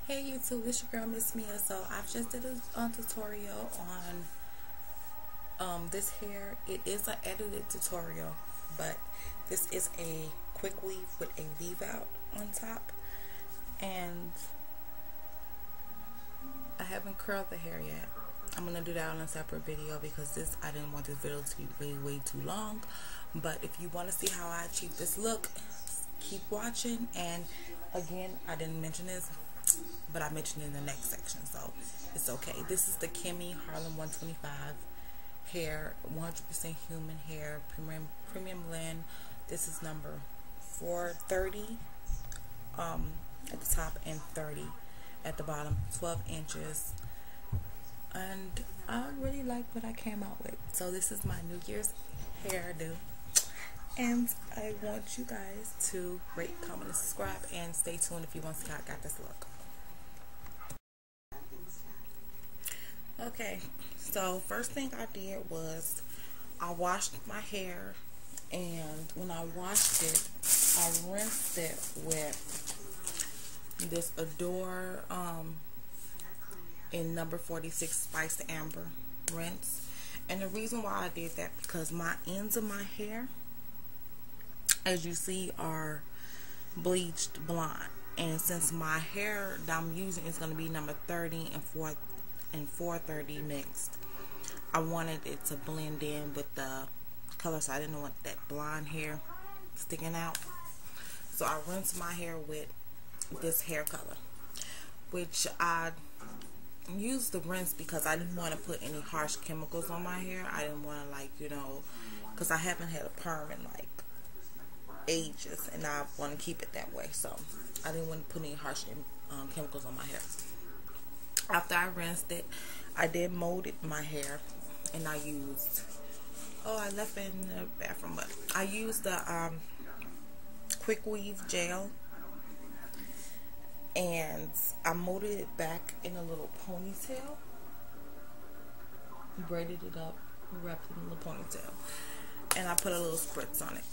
Hey YouTube, this your girl Miss Mia. So I've just did a tutorial on this hair. It is an edited tutorial, but this is a quick weave with a leave out on top, and I haven't curled the hair yet. I'm gonna do that on a separate video because I didn't want this video to be way too long. But if you want to see how I achieve this look, keep watching. And again, I didn't mention this, but I mentioned it in the next section, so it's okay. This is the KIMA HARLEM 125 hair, 100% human hair, premium blend. This is number 430 at the top and 30 at the bottom, 12 inches. And I really like what I came out with. So this is my New Year's hairdo, and I want you guys to rate, comment, and subscribe, and stay tuned if you want to see how I got this look. Okay, so first thing I did was I washed my hair, and when I washed it, I rinsed it with this Adore in number 46 Spiced Amber rinse. And the reason why I did that, because my ends of my hair, as you see, are bleached blonde, and since my hair that I'm using is going to be number 30 and 430 mixed, I wanted it to blend in with the color, so I didn't want that blonde hair sticking out. So I rinsed my hair with this hair color, which I used the rinse because I didn't want to put any harsh chemicals on my hair. I didn't want to, like, you know, because I haven't had a perm in like ages, and I want to keep it that way, so I didn't want to put any harsh chemicals on my hair. After I rinsed it, I did molded my hair, and I used, I left it in the bathroom, but I used the quick weave gel, and I molded it back in a little ponytail, braided it up, wrapped it in a little ponytail, and I put a little spritz on it.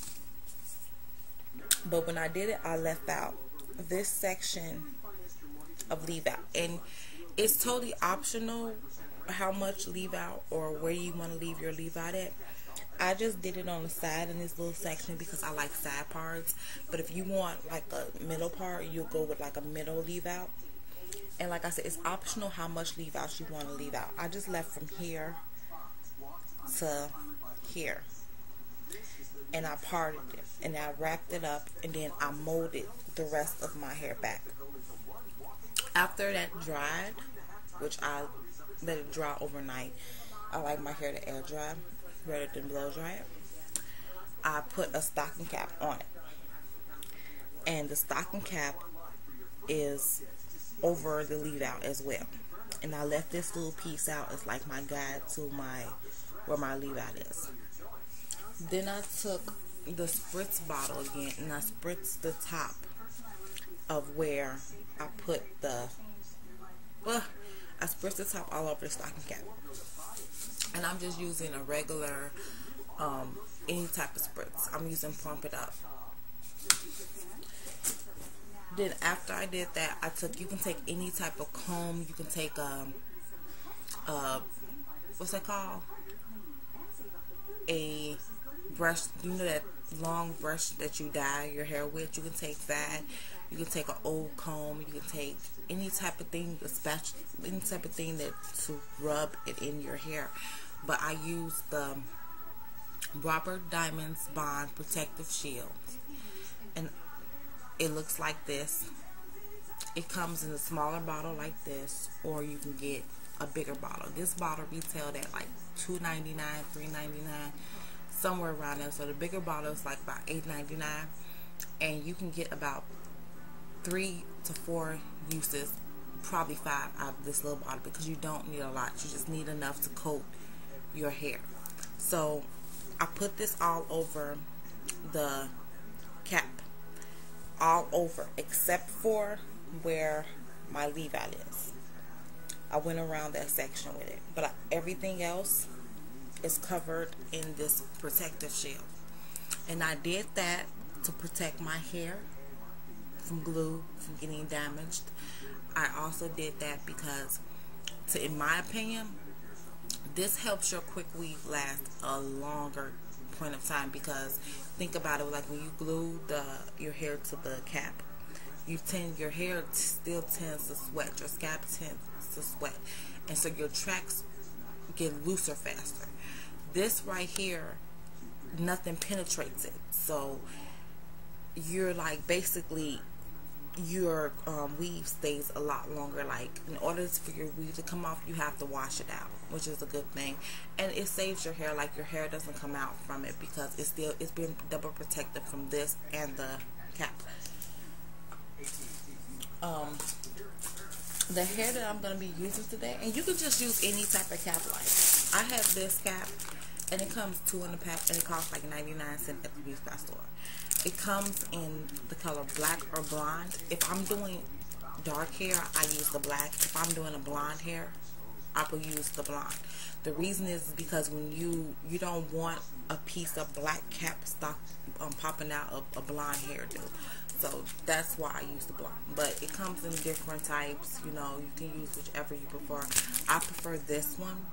But when I did it, I left out this section of leave out, and it's totally optional how much leave out or where you want to leave your leave out at. I just did it on the side in this little section because I like side parts. But if you want like a middle part, you'll go with like a middle leave out. And like I said, it's optional how much leave out you want to leave out. I just left from here to here, and I parted it, and I wrapped it up, and then I molded the rest of my hair back. After that dried, which I let it dry overnight, I like my hair to air dry rather than blow dry it, I put a stocking cap on it, and the stocking cap is over the leave out as well. And I left this little piece out as like my guide to where my leave out is. Then I took the spritz bottle again, and I spritzed the top of where I put the, I spritzed the top all over the stocking cap. And I'm just using a regular, any type of spritz. I'm using Plump It Up. Then after I did that, you can take any type of comb. You can take, what's that called? A brush, you know, that long brush that you dye your hair with. You can take that. You can take an old comb. You can take any type of thing, a spatula, any type of thing that to rub it in your hair. But I use the Robert Diamond's Bond Protective Shield, and it looks like this. It comes in a smaller bottle like this, or you can get a bigger bottle. This bottle retailed at like $2.99, $3.99, somewhere around there. So the bigger bottle is like about $8.99, and you can get about 3 to 4 uses, probably 5 out of this little bottle, because you don't need a lot. You just need enough to coat your hair. So I put this all over the cap, all over except for where my leave out is. I went around that section with it, but everything else is covered in this protective shield. And I did that to protect my hair from glue from getting damaged. I also did that because, in my opinion, this helps your quick weave last a longer point of time, because think about it, like when you glue your hair to the cap, your hair still tends to sweat, your scalp tends to sweat, and so your tracks get looser faster. This right here, nothing penetrates it, so you're like, basically your weave stays a lot longer. Like, in order for your weave to come off, you have to wash it out, which is a good thing, and it saves your hair. Like, your hair doesn't come out from it because it's been double protected from this and the cap. The hair that I'm going to be using today, and you can just use any type of cap. Like, I have this cap, and it comes 2 in a pack, and it costs like 99 cents at the beauty supply store. It comes in the color black or blonde. If I'm doing dark hair, I use the black. If I'm doing a blonde hair, I will use the blonde. The reason is because when you don't want a piece of black cap stock popping out of a blonde hairdo. So that's why I use the blonde. But it comes in different types. You know, you can use whichever you prefer. I prefer this one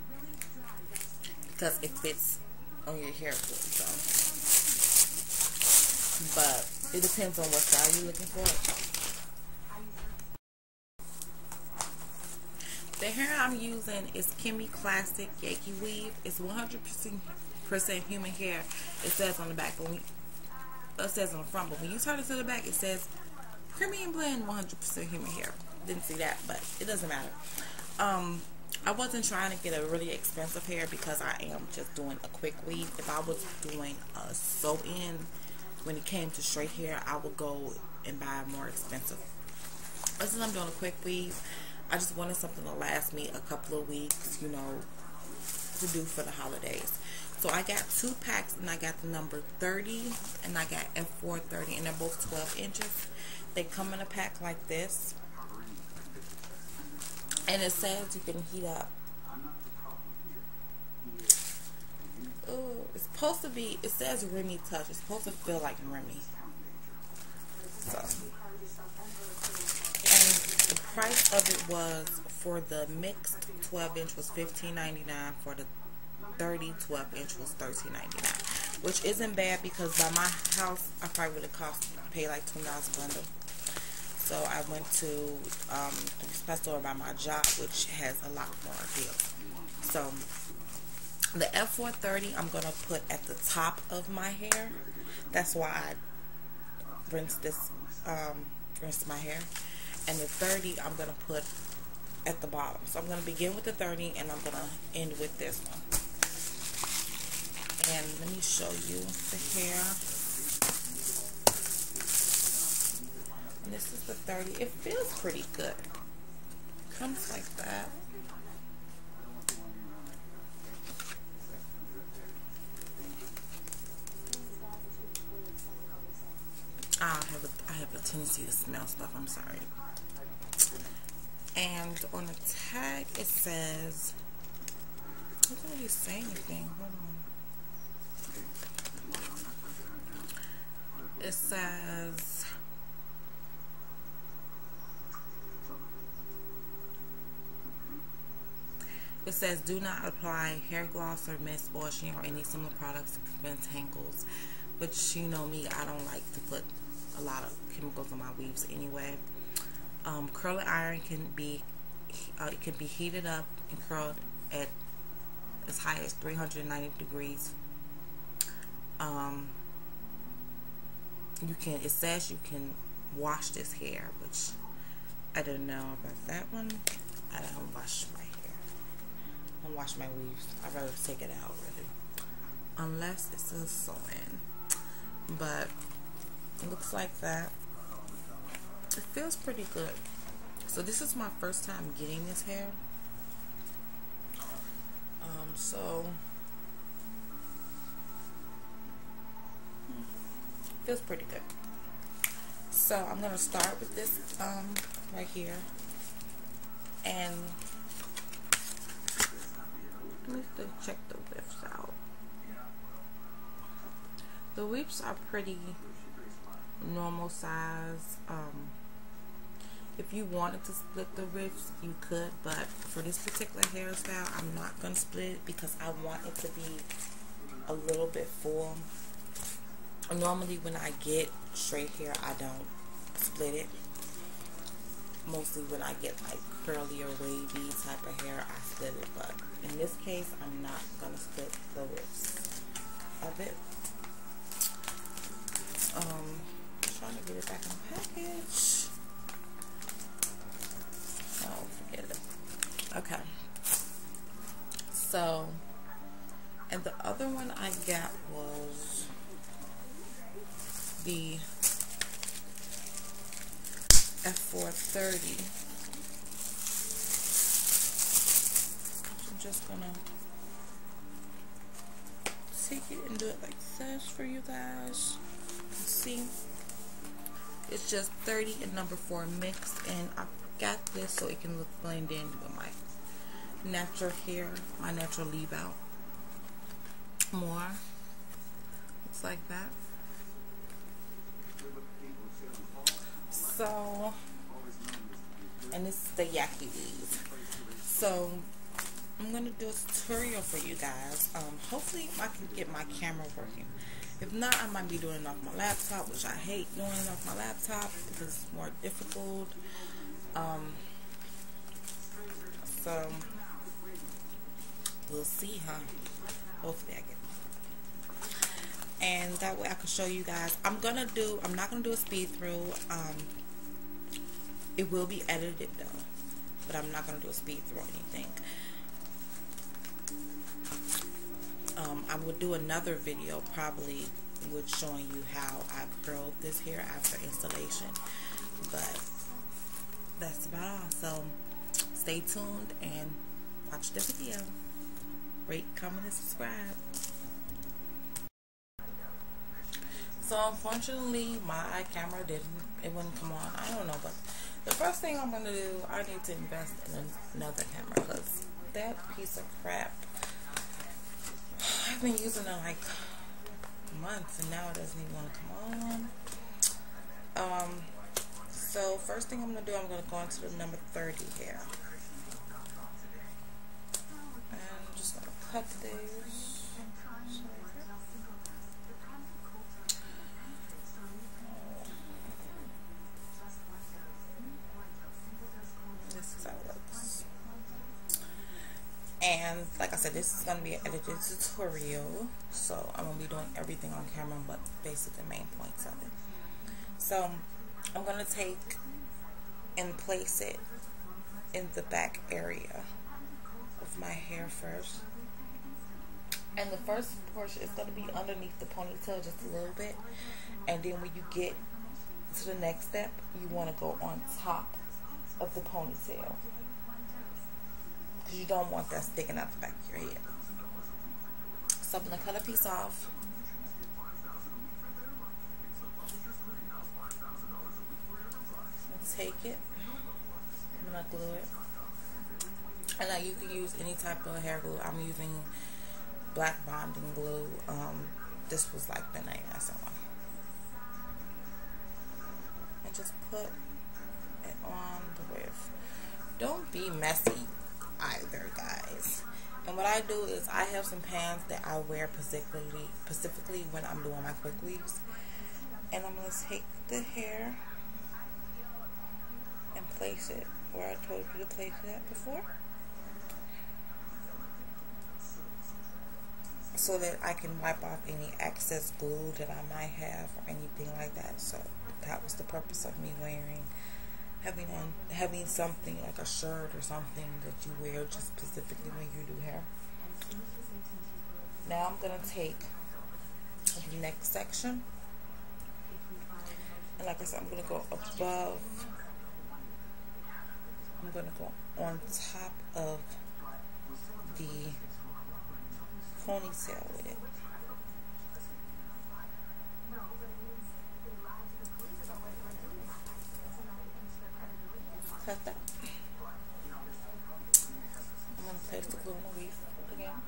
because it fits on your hair good. So, but it depends on what style you're looking for. The hair I'm using is KIMA Classic Yankee Weave. It's 100% human hair. It says on the back, but it says on the front, but when you turn it to the back, it says Premium Blend 100% human hair. Didn't see that, but it doesn't matter. I wasn't trying to get a really expensive hair because I am just doing a quick weave. If I was doing a sew-in, when it came to straight hair, I would go and buy more expensive. But since I'm doing a quick weave, I just wanted something to last me a couple of weeks, you know, to do for the holidays. So I got 2 packs, and I got the number 30, and I got F430, and they're both 12 inches. They come in a pack like this, and it says you can heat up. Ooh, it's supposed to be, it says Remy Touch. It's supposed to feel like Remy. So, and the price of it was, for the mixed 12 inch was $15.99. For the 30 12 inch was $13.99, which isn't bad because by my house I probably would have paid like $20 a bundle. So I went to the supply store by my job, which has a lot more deals. So the F430 I'm gonna put at the top of my hair. That's why I rinse my hair, and the 30 I'm gonna put at the bottom. So I'm gonna begin with the 30, and I'm gonna end with this one. And let me show you the hair. And this is the 30. It feels pretty good. Comes like that. I have a tendency to smell stuff. I'm sorry. And on the tag it says, it doesn't really say anything. Hold on. It says, do not apply hair gloss or mist washing or any similar products to prevent tangles. Which, you know me, I don't like to put a lot of chemicals on my weaves anyway. Curling iron can be heated up and curled at as high as 390 degrees. It says you can wash this hair, which I don't know about that one. I don't wash my hair. I don't wash my weaves. I'd rather take it out, really, unless it's a sew-in. But it looks like that. It feels pretty good. So this is my first time getting this hair. So feels pretty good. So I'm gonna start with this right here, and let me check the widths out. The widths are pretty normal size. If you wanted to split the rifts, you could, but for this particular hairstyle, I'm not going to split it because I want it to be a little bit full. Normally when I get straight hair, I don't split it. Mostly when I get like curly or wavy type of hair, I split it, but in this case, I'm not going to split the rifts of it. Trying to get it back in the package. Oh, forget it. Okay. So, and the other one I got was the F430. I'm just gonna take it and do it like this for you guys. See, it's just 30 and number 4 mixed, and I got this so it can look blend in with my natural hair, my natural leave out more. Looks like that. So, and this is the Yaki weave. So I'm gonna do a tutorial for you guys. Hopefully I can get my camera working. If not, I might be doing it off my laptop, which I hate doing it off my laptop because it's more difficult. So we'll see, huh? Hopefully I get it. And that way I can show you guys. I'm not gonna do a speed through. It will be edited though, but I'm not gonna do a speed through or anything. I would do another video probably with showing you how I curled this hair after installation, but that's about all. So stay tuned and watch the video. Rate, comment, and subscribe. So unfortunately my camera wouldn't come on. I don't know, but the first thing I'm gonna do, I need to invest in another camera because that piece of crap, I've been using it like months and now it doesn't even want to come on. So first thing I'm gonna do, I'm gonna go into the number 30 hair. And I'm just gonna cut these. This is how it looks. And like I said, this is going to be an edited tutorial, so I'm going to be doing everything on camera but basically the main points of it. So I'm going to take and place it in the back area of my hair first. And the first portion is going to be underneath the ponytail just a little bit, and then when you get to the next step, you want to go on top of the ponytail. You don't want that sticking out the back of your head. So I'm going to cut a piece off. Take it. I'm going to glue it. And now you can use any type of hair glue. I'm using black bonding glue. This was like the 99cent one. And just put it on the wave. Don't be messy either, guys. And what I do is I have some pants that I wear specifically when I'm doing my quick weaves, and I'm going to take the hair and place it where I told you to place it at before, so that I can wipe off any excess glue that I might have or anything like that. So that was the purpose of me having something like a shirt or something that you wear just specifically when you do hair. Now I'm going to take the next section, and like I said, I'm going to go above, I'm going to go on top of the ponytail with it. Cut that. I'm going to place the glue in the weave again.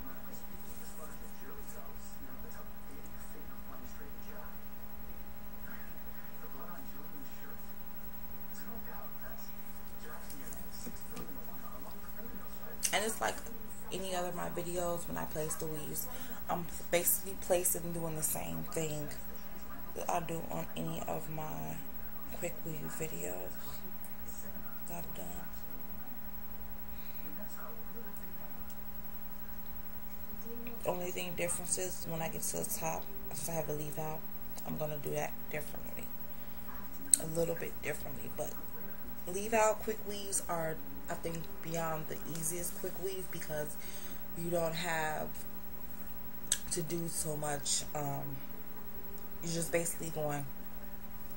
And it's like any other of my videos when I place the weaves. I'm basically placing and doing the same thing that I do on any of my quick weave videos that I've done. Only thing difference is when I get to the top, since I have a leave out, I'm going to do that differently. A little bit differently, but leave out quick weaves are, I think, beyond the easiest quick weave because you don't have to do so much. You're just basically going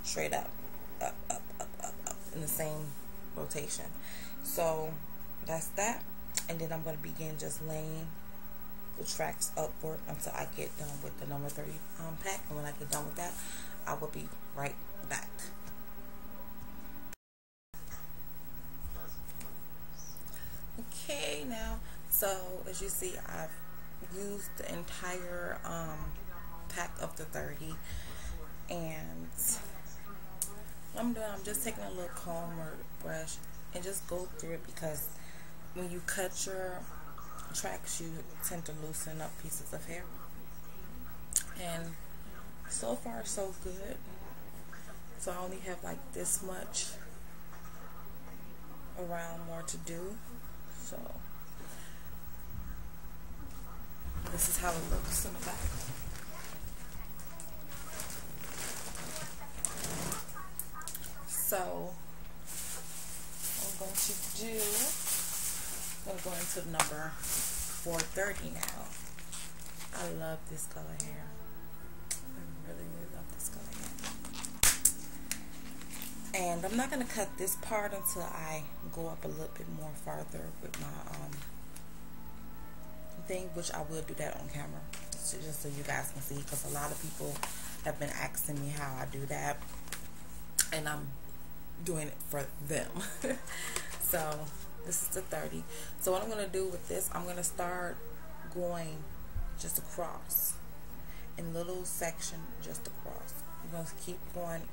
straight up, up, up, up, up, up in the same rotation. So that's that. And then I'm going to begin just laying the tracks upward until I get done with the number 30 pack. And when I get done with that, I will be right back. Okay, now, so as you see, I've used the entire pack of the 30, and what I'm doing, I'm just taking a little comb or brush and just go through it, because when you cut your tracks, you tend to loosen up pieces of hair. And so far so good. So I only have like this much around more to do. So this is how it looks in the back. So what I'm going to do, I'm going to go into number 430 now. I love this color hair. I really, really love this color hair. And I'm not going to cut this part until I go up a little bit more farther with my thing, which I will do that on camera, just so you guys can see, because a lot of people have been asking me how I do that, and I'm doing it for them. So this is the 30. So what I'm going to do with this, I'm going to start going just across in little section, just across. I'm going to keep going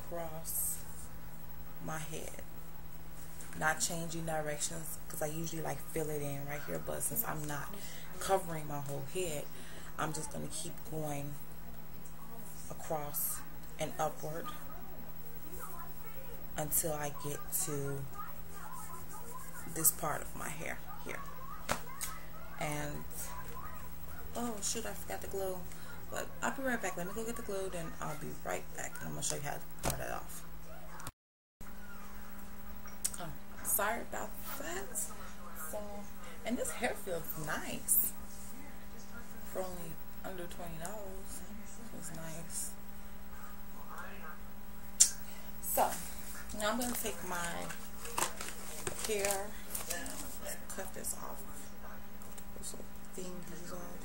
across my head, not changing directions, because I usually like fill it in right here, but since I'm not covering my whole head, I'm just going to keep going across and upward until I get to this part of my hair here. And oh shoot, I forgot the glue, but I'll be right back. Let me go get the glue, then I'll be right back, and I'm going to show you how to cut it off. Oh, sorry about that. So, and this hair feels nice for only under $20. Feels nice. So now I'm going to take my hair, cut this off. This little thingies off.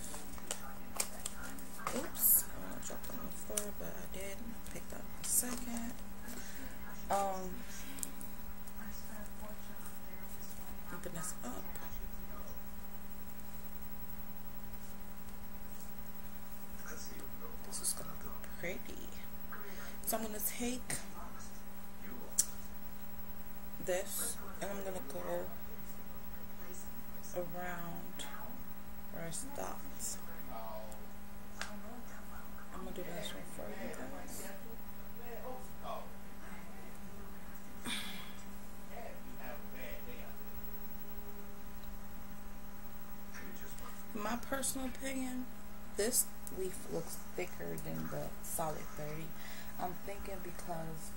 Oops, I dropped it on the floor, but I didn't. Picked up a second. Open this up. This is gonna be pretty. So I'm gonna take this, and I'm gonna go around where I stopped. I'm gonna do this one for you guys. In my personal opinion, this leaf looks thicker than the solid 30. I'm thinking because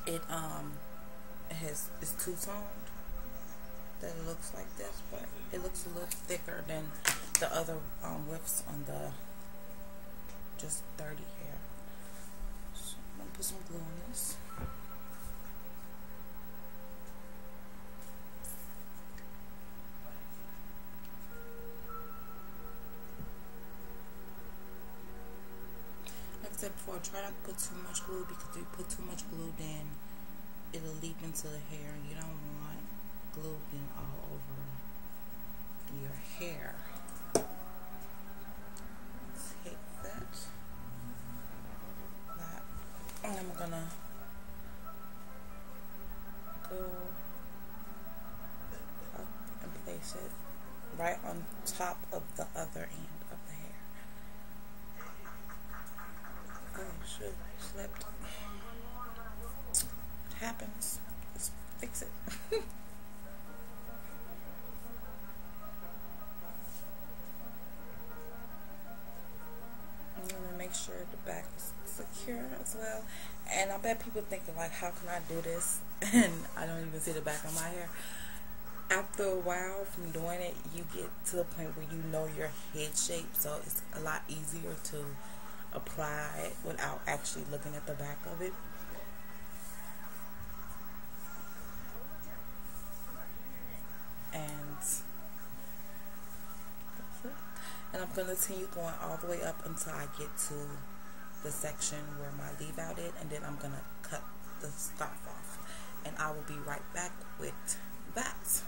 it it's two-toned that it looks like this, but it looks a little thicker than the other whips on the just 30 hair. So I'm gonna put some glue on this. Like I said before, try not to put too much glue, because if you put too much glue, then it'll leap into the hair, and you don't want glue being all over your hair. Let's take that, and I'm gonna go up and place right on top of the other end of the hair. Oh shoot, slipped. It happens. Let's fix it. I'm gonna make sure the back is secure as well. And I bet people thinking like, how can I do this and I don't even see the back of my hair. After a while from doing it, you get to the point where you know your head shape, so it's a lot easier to apply it without actually looking at the back of it. And I'm going to continue going all the way up until I get to the section where my leave out is, and then I'm going to cut the scarf off. And I will be right back with that.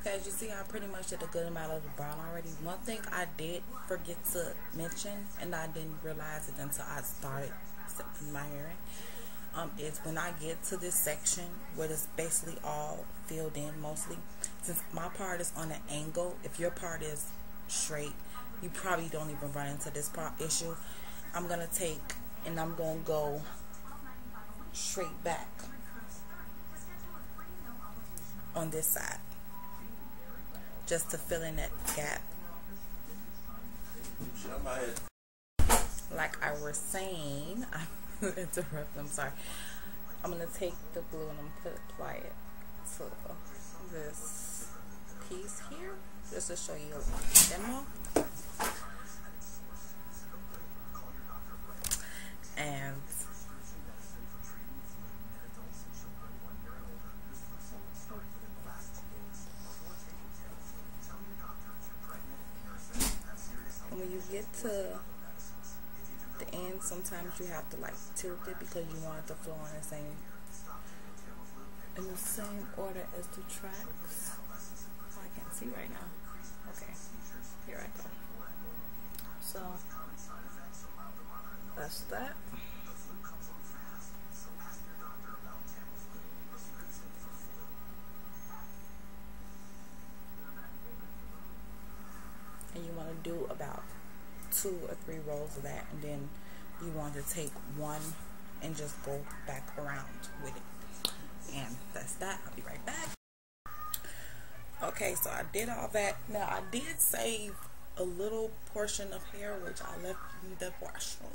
Okay, as you see, I pretty much did a good amount of the brown already. One thing I did forget to mention, and I didn't realize it until I started setting my hair in, is when I get to this section where it's basically all filled in mostly. Since my part is on an angle, if your part is straight, you probably don't even run into this issue. I'm going to take and I'm going to go straight back on this side just to fill in that gap. Like I was saying, I'm sorry. I'm going to take the glue and I'm going to apply it to this piece here just to show you a demo. And when you get to the end, sometimes you have to like tilt it because you want it to flow in the same order as the tracks. Oh, I can't see right now. Okay, here I go. So that's that. And you want to do about 2 or 3 rows of that, and then you want to take one and just go back around with it. And that's that. I'll be right back. Okay, so I did all that. Now I did save a little portion of hair which I left in the washroom,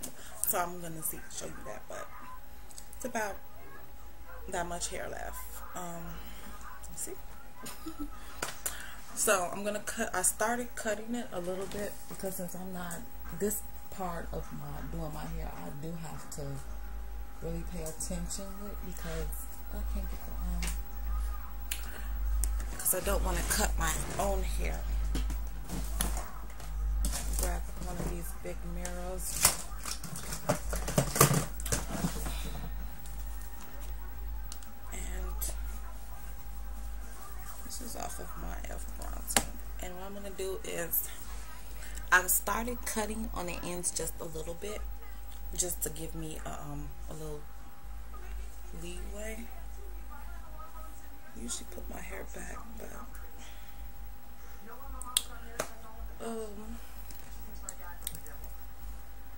so I'm gonna show you that, but it's about that much hair left. Let's see. So I'm gonna cut. I started cutting it a little bit because since I'm not this part of my doing my hair, I do have to really pay attention with because I can't get the because I don't want to cut my own hair. Grab one of these big mirrors. And this is off of my F-bronzing. And what I'm going to do is I started cutting on the ends just a little bit, just to give me a little leeway. I usually put my hair back, but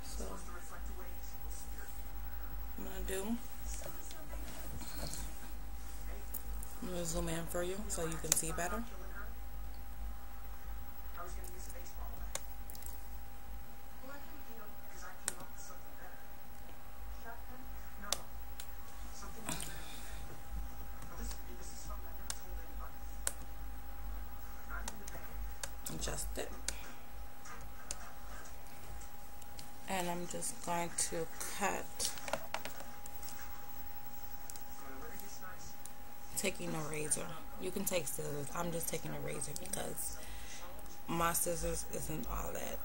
so I'm gonna zoom in for you so you can see better. Adjust it, and I'm just going to cut, taking a razor. You can take scissors. I'm just taking a razor because my scissors isn't all that.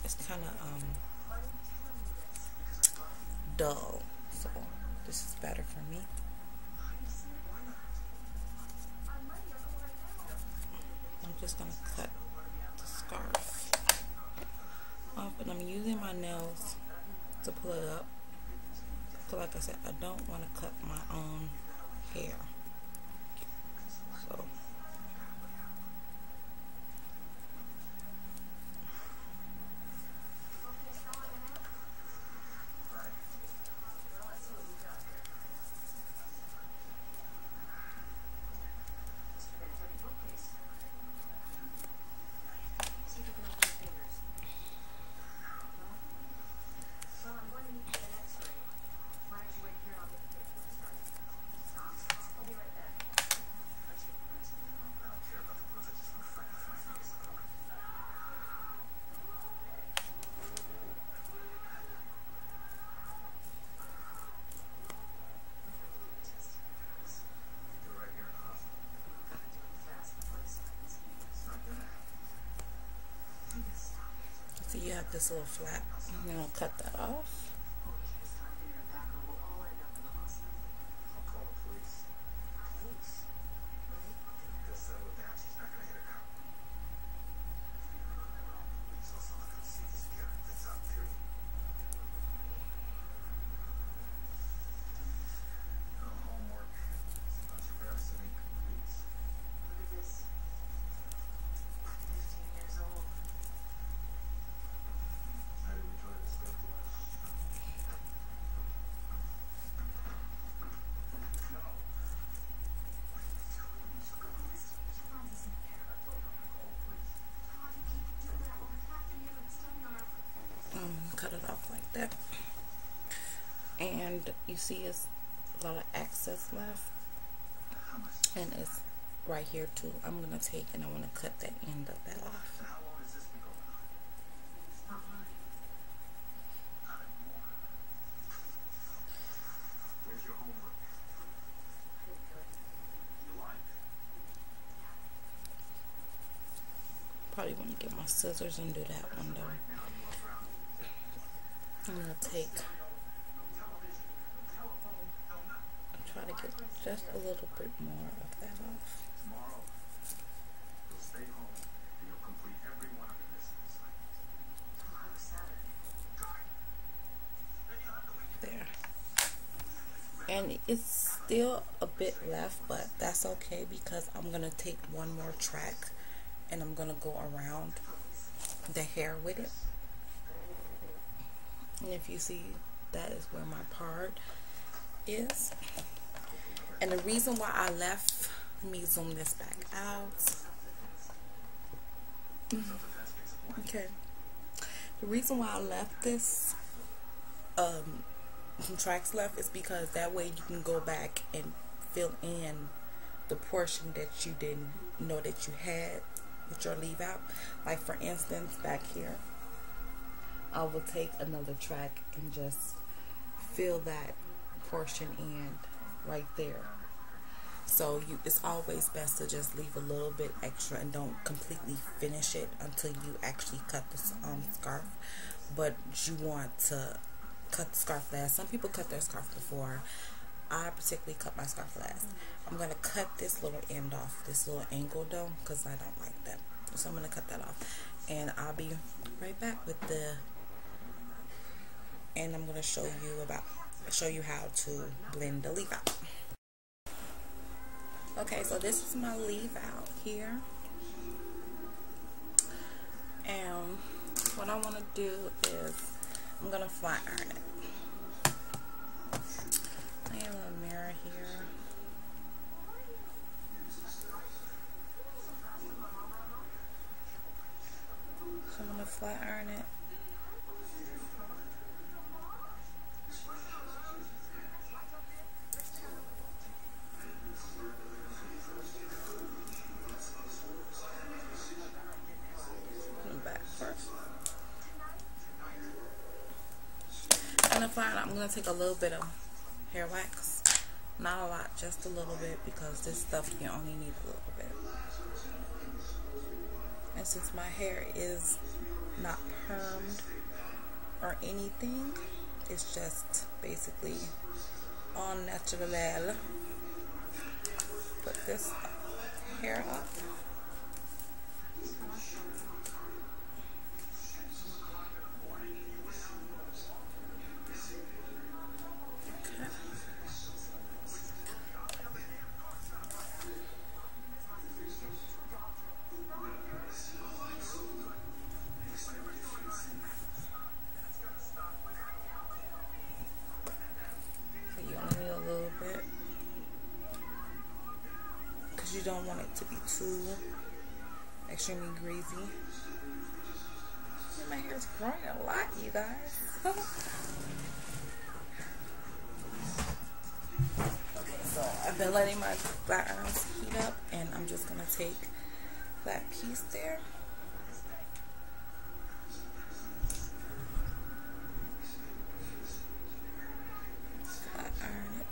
It's kind of dull, so this is better for me. I'm just going to cut the scarf off, and I'm using my nails to pull it up. So like I said, I don't want to cut my own hair. So you have this little flap. I'm gonna cut that off. Cut it off like that, and you see it's a lot of excess left, and it's right here too. I'm gonna take and I want to cut the end of that off. Probably want to get my scissors and do that one though. I'm going to take, try to get just a little bit more of that off. There. And it's still a bit left, but that's okay because I'm going to take one more track and I'm going to go around the hair with it. And if you see, that is where my part is. And the reason why I left, let me zoom this back out. Okay. The reason why I left this tracks left is because that way you can go back and fill in the portion that you didn't know that you had with your leave out. Like for instance, back here, I will take another track and just fill that portion in right there. So it's always best to just leave a little bit extra and don't completely finish it until you actually cut the scarf. But you want to cut the scarf last. Some people cut their scarf before. I particularly cut my scarf last. I'm going to cut this little end off, this little angle though, because I don't like that. So I'm going to cut that off. And I'll be right back with the, and I'm going to show you how to blend the leave out. Okay, so this is my leave out here. And what I want to do is I'm going to flat iron it. I have a mirror here. So I'm going to flat iron it. Back first. And I'm going to take a little bit of hair wax. Not a lot, just a little bit, because this stuff you only need a little bit. And since my hair is not permed or anything, it's just basically all natural. Put this hair up. don't want it to be too extremely greasy. My hair is growing a lot, you guys. Okay, so I've been letting my flat irons heat up, and I'm just gonna take that piece there. Flat iron it.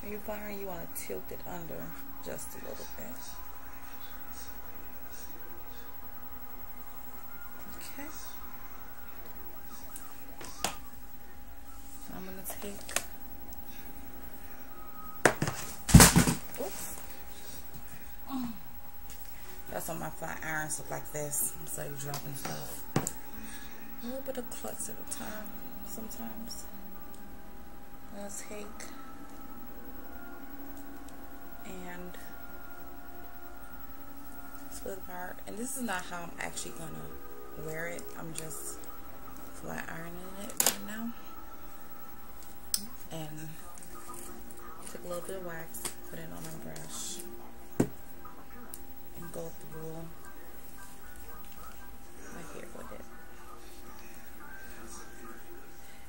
When you flat iron, you want to tilt it under just a little bit. Okay. I'm going to take, oops. That's on my flat irons look like this. So you're dropping stuff. A little bit of klutz at a time sometimes. Let's take and split apart. And this is not how I'm actually gonna wear it. I'm just flat ironing it right now. And take a little bit of wax, put it on my brush, and go through my hair with it.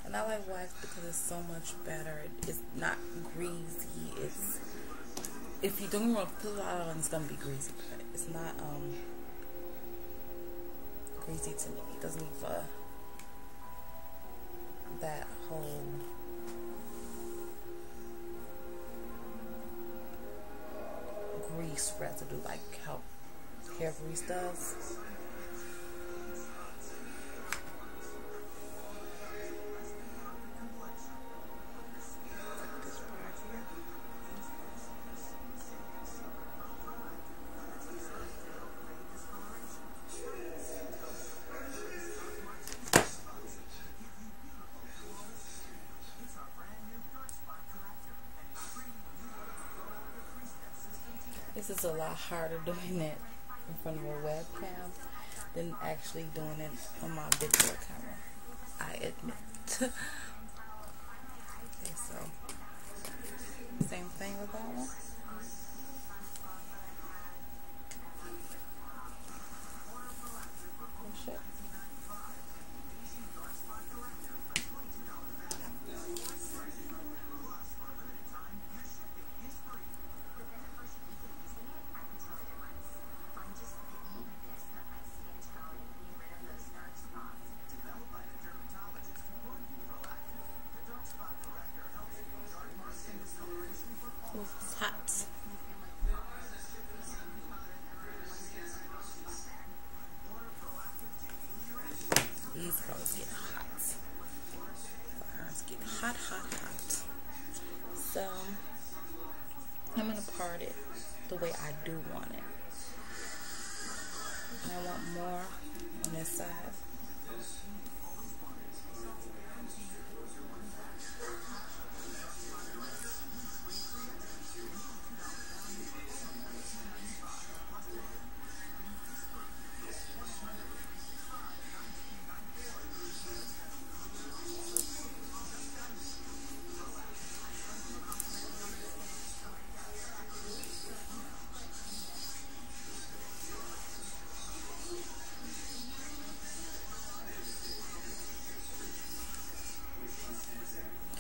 And I like wax because it's so much better. It's not greasy. It's, if you don't want to put a lot on, it's gonna be greasy, but it's not greasy to me. It doesn't leave that whole grease residue like how hair grease does. This is a lot harder doing it in front of a webcam than actually doing it on my video camera, I admit. Okay, so same thing with that one. Push it. It's hot. These colors get hot. The irons get hot, hot, hot. So I'm gonna part it the way I do want it. And I want more on this side.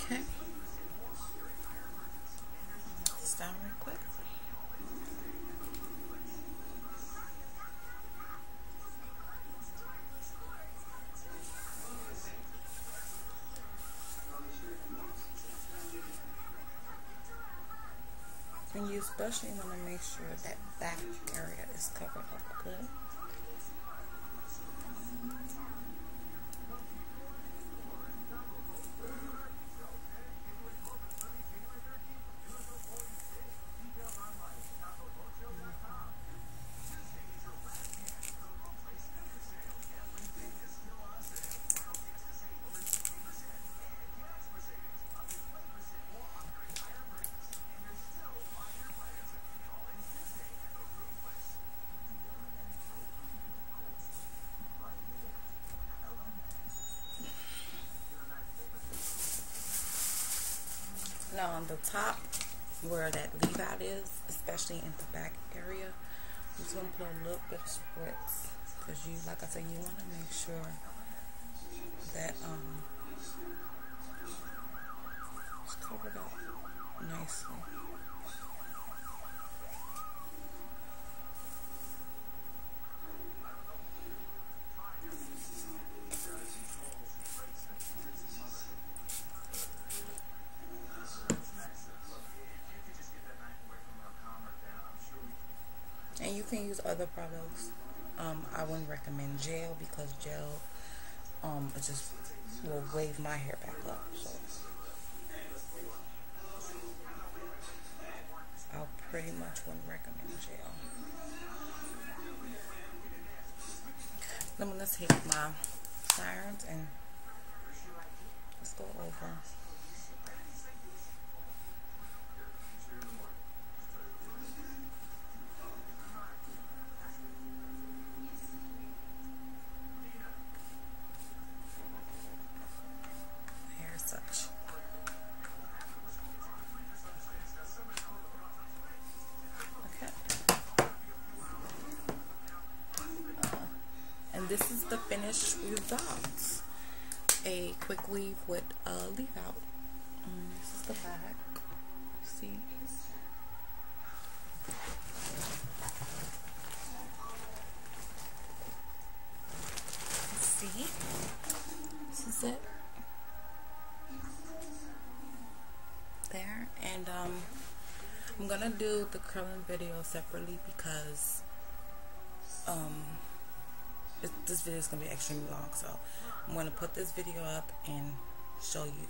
Okay. This down real quick. And you especially want to make sure that back area is covered up good. on the top where that leave out is, especially in the back area, I'm just going to put a little bit of spritz, because you, like I said, you want to make sure that it's covered up nicely. And you can use other products. I wouldn't recommend gel, because gel it just will wave my hair back up. So I pretty much wouldn't recommend gel. Then let's take my irons and let's go over. Such. Okay. And this is the finished results. A quick weave with a leave out. This is the back. See? See? This is it. There, and I'm gonna do the curling video separately, because this video is gonna be extremely long, so I'm gonna put this video up and show you